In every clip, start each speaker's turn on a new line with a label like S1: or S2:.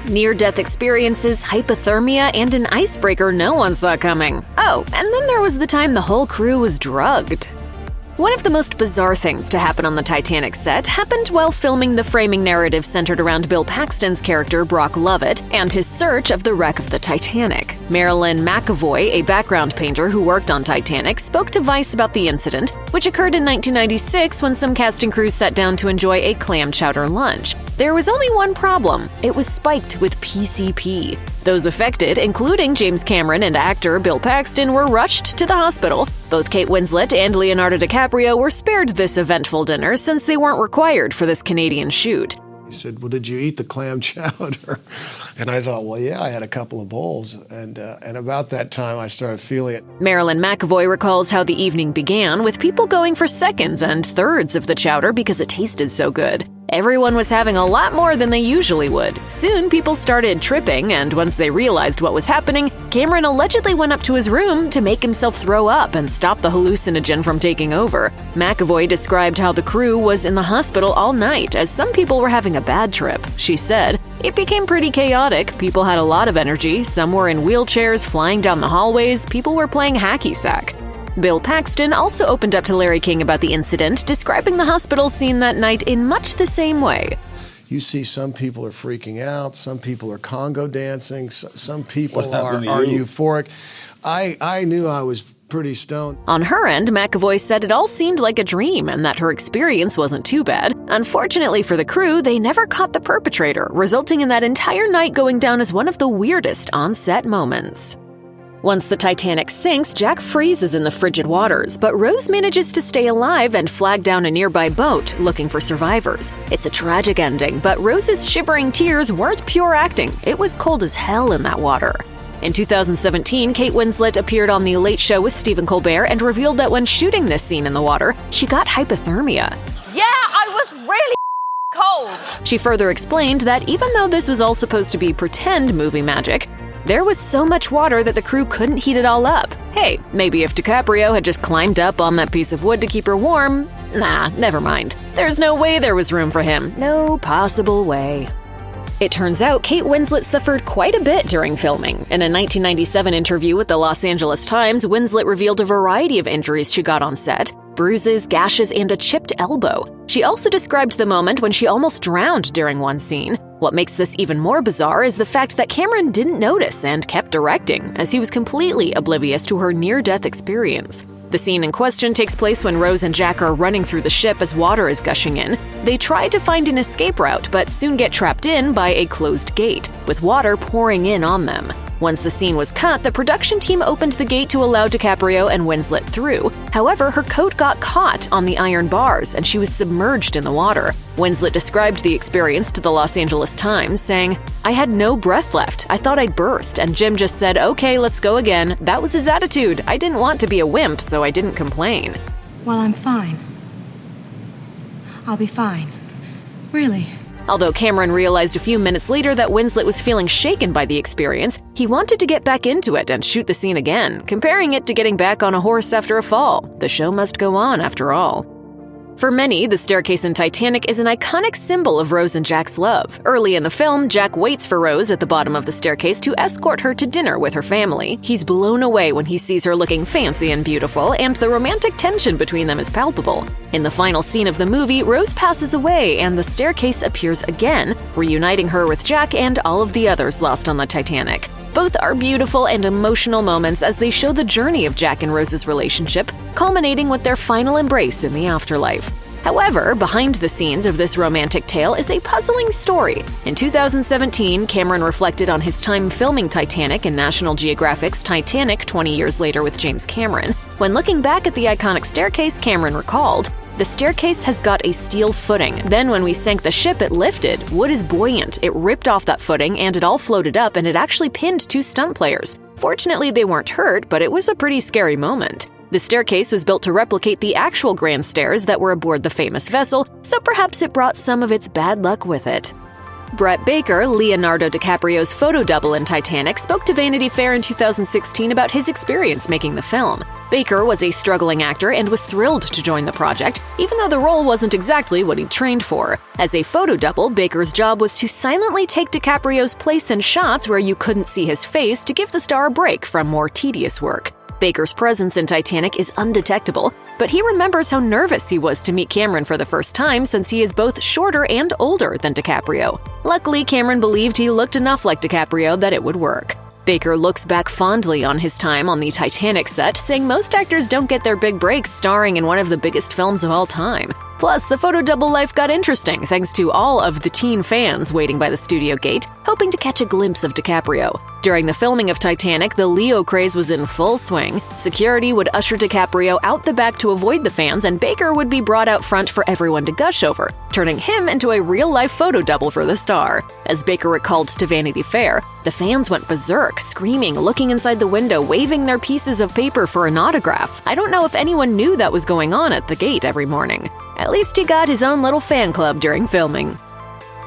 S1: near-death experiences, hypothermia, and an icebreaker no one saw coming. Oh, and then there was the time the whole crew was drugged. One of the most bizarre things to happen on the Titanic set happened while filming the framing narrative centered around Bill Paxton's character Brock Lovett and his search of the wreck of the Titanic. Marilyn McAvoy, a background painter who worked on Titanic, spoke to Vice about the incident, which occurred in 1996 when some cast and crew sat down to enjoy a clam chowder lunch. There was only one problem: it was spiked with PCP. Those affected, including James Cameron and actor Bill Paxton, were rushed to the hospital. Both Kate Winslet and Leonardo DiCaprio were spared this eventful dinner since they weren't required for this Canadian shoot.
S2: He said, "Well, did you eat the clam chowder?" And I thought, well, yeah, I had a couple of bowls. And about that time, I started feeling it.
S1: Marilyn McAvoy recalls how the evening began with people going for seconds and thirds of the chowder because it tasted so good. Everyone was having a lot more than they usually would. Soon, people started tripping, and once they realized what was happening, Cameron allegedly went up to his room to make himself throw up and stop the hallucinogen from taking over. McAvoy described how the crew was in the hospital all night, as some people were having a bad trip. She said, "It became pretty chaotic. People had a lot of energy. Some were in wheelchairs, flying down the hallways. People were playing hacky sack." Bill Paxton also opened up to Larry King about the incident, describing the hospital scene that night in much the same way.
S2: You see some people are freaking out, some people are Congo dancing, some people are euphoric. I knew I was pretty stoned.
S1: On her end, McAvoy said it all seemed like a dream and that her experience wasn't too bad. Unfortunately for the crew, they never caught the perpetrator, resulting in that entire night going down as one of the weirdest on-set moments. Once the Titanic sinks, Jack freezes in the frigid waters, but Rose manages to stay alive and flag down a nearby boat, looking for survivors. It's a tragic ending, but Rose's shivering tears weren't pure acting. It was cold as hell in that water. In 2017, Kate Winslet appeared on The Late Show with Stephen Colbert and revealed that when shooting this scene in the water, she got hypothermia.
S3: Yeah, I was really cold.
S1: She further explained that even though this was all supposed to be pretend movie magic, there was so much water that the crew couldn't heat it all up. Hey, maybe if DiCaprio had just climbed up on that piece of wood to keep her warm. Nah, never mind. There's no way there was room for him. No possible way. It turns out Kate Winslet suffered quite a bit during filming. In a 1997 interview with the Los Angeles Times, Winslet revealed a variety of injuries she got on set: bruises, gashes, and a chipped elbow. She also described the moment when she almost drowned during one scene. What makes this even more bizarre is the fact that Cameron didn't notice and kept directing, as he was completely oblivious to her near-death experience. The scene in question takes place when Rose and Jack are running through the ship as water is gushing in. They try to find an escape route, but soon get trapped in by a closed gate, with water pouring in on them. Once the scene was cut, the production team opened the gate to allow DiCaprio and Winslet through. However, her coat got caught on the iron bars and she was submerged in the water. Winslet described the experience to the Los Angeles Times, saying, "I had no breath left. I thought I'd burst, and Jim just said, 'Okay, let's go again.' That was his attitude. I didn't want to be a wimp, so I didn't complain."
S4: Well, I'm fine. I'll be fine. Really.
S1: Although Cameron realized a few minutes later that Winslet was feeling shaken by the experience, he wanted to get back into it and shoot the scene again, comparing it to getting back on a horse after a fall. The show must go on, after all. For many, the staircase in Titanic is an iconic symbol of Rose and Jack's love. Early in the film, Jack waits for Rose at the bottom of the staircase to escort her to dinner with her family. He's blown away when he sees her looking fancy and beautiful, and the romantic tension between them is palpable. In the final scene of the movie, Rose passes away and the staircase appears again, reuniting her with Jack and all of the others lost on the Titanic. Both are beautiful and emotional moments as they show the journey of Jack and Rose's relationship, culminating with their final embrace in the afterlife. However, behind the scenes of this romantic tale is a puzzling story. In 2017, Cameron reflected on his time filming Titanic in National Geographic's Titanic 20 years later with James Cameron. When looking back at the iconic staircase, Cameron recalled, "The staircase has got a steel footing. Then when we sank the ship, it lifted. Wood is buoyant. It ripped off that footing and it all floated up and it actually pinned 2 stunt players. Fortunately, they weren't hurt, but it was a pretty scary moment." The staircase was built to replicate the actual grand stairs that were aboard the famous vessel, so perhaps it brought some of its bad luck with it. Brett Baker, Leonardo DiCaprio's photo double in Titanic, spoke to Vanity Fair in 2016 about his experience making the film. Baker was a struggling actor and was thrilled to join the project, even though the role wasn't exactly what he'd trained for. As a photo double, Baker's job was to silently take DiCaprio's place in shots where you couldn't see his face to give the star a break from more tedious work. Baker's presence in Titanic is undetectable, but he remembers how nervous he was to meet Cameron for the first time since he is both shorter and older than DiCaprio. Luckily, Cameron believed he looked enough like DiCaprio that it would work. Baker looks back fondly on his time on the Titanic set, saying most actors don't get their big breaks starring in one of the biggest films of all time. Plus, the photo double life got interesting thanks to all of the teen fans waiting by the studio gate, hoping to catch a glimpse of DiCaprio. During the filming of Titanic, the Leo craze was in full swing. Security would usher DiCaprio out the back to avoid the fans, and Baker would be brought out front for everyone to gush over, turning him into a real-life photo double for the star. As Baker recalled to Vanity Fair, the fans went berserk, screaming, looking inside the window, waving their pieces of paper for an autograph. I don't know if anyone knew that was going on at the gate every morning. At least he got his own little fan club during filming.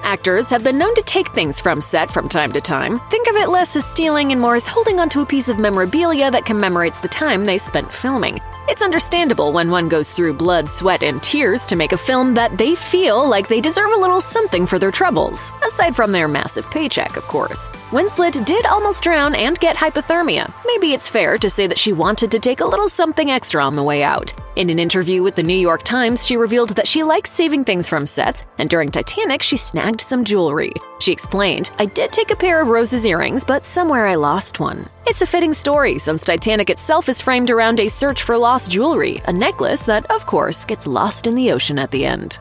S1: Actors have been known to take things from set from time to time. Think of it less as stealing and more as holding onto a piece of memorabilia that commemorates the time they spent filming. It's understandable when one goes through blood, sweat, and tears to make a film that they feel like they deserve a little something for their troubles, aside from their massive paycheck, of course. Winslet did almost drown and get hypothermia. Maybe it's fair to say that she wanted to take a little something extra on the way out. In an interview with the New York Times, she revealed that she likes saving things from sets, and during Titanic, she snagged some jewelry. She explained, "I did take a pair of Rose's earrings, but somewhere I lost one." It's a fitting story, since Titanic itself is framed around a search for lost jewelry, a necklace that, of course, gets lost in the ocean at the end.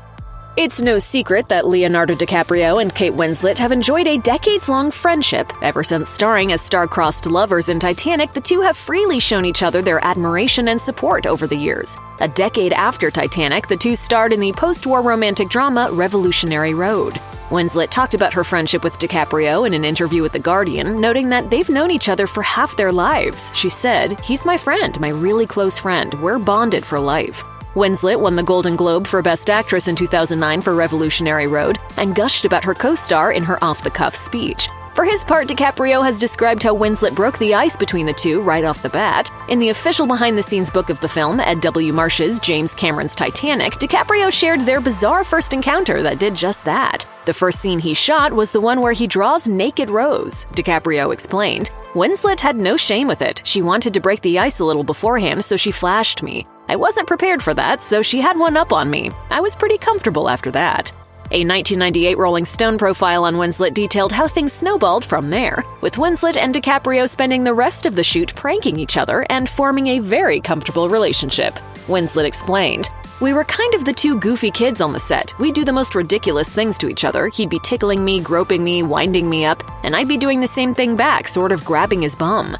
S1: It's no secret that Leonardo DiCaprio and Kate Winslet have enjoyed a decades-long friendship. Ever since starring as star-crossed lovers in Titanic, the two have freely shown each other their admiration and support over the years. A decade after Titanic, the two starred in the post-war romantic drama Revolutionary Road. Winslet talked about her friendship with DiCaprio in an interview with The Guardian, noting that they've known each other for half their lives. She said, "He's my friend, my really close friend. We're bonded for life." Winslet won the Golden Globe for Best Actress in 2009 for Revolutionary Road and gushed about her co-star in her off-the-cuff speech. For his part, DiCaprio has described how Winslet broke the ice between the two right off the bat. In the official behind-the-scenes book of the film, Ed W. Marsh's James Cameron's Titanic, DiCaprio shared their bizarre first encounter that did just that. The first scene he shot was the one where he draws naked Rose. DiCaprio explained, "Winslet had no shame with it. She wanted to break the ice a little beforehand, so she flashed me. I wasn't prepared for that, so she had one up on me. I was pretty comfortable after that." A 1998 Rolling Stone profile on Winslet detailed how things snowballed from there, with Winslet and DiCaprio spending the rest of the shoot pranking each other and forming a very comfortable relationship. Winslet explained, "We were kind of the two goofy kids on the set. We'd do the most ridiculous things to each other. He'd be tickling me, groping me, winding me up, and I'd be doing the same thing back, sort of grabbing his bum."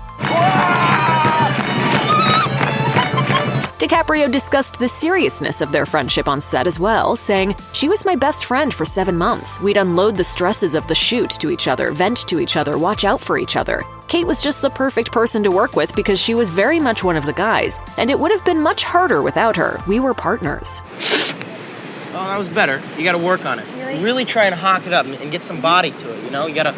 S1: DiCaprio discussed the seriousness of their friendship on set as well, saying, "She was my best friend for 7 months. We'd unload the stresses of the shoot to each other, vent to each other, watch out for each other. Kate was just the perfect person to work with because she was very much one of the guys, and it would have been much harder without her. We were partners."
S5: Oh, that was better. You gotta work on it. Really try and hawk it up and get some body to it, you know? You gotta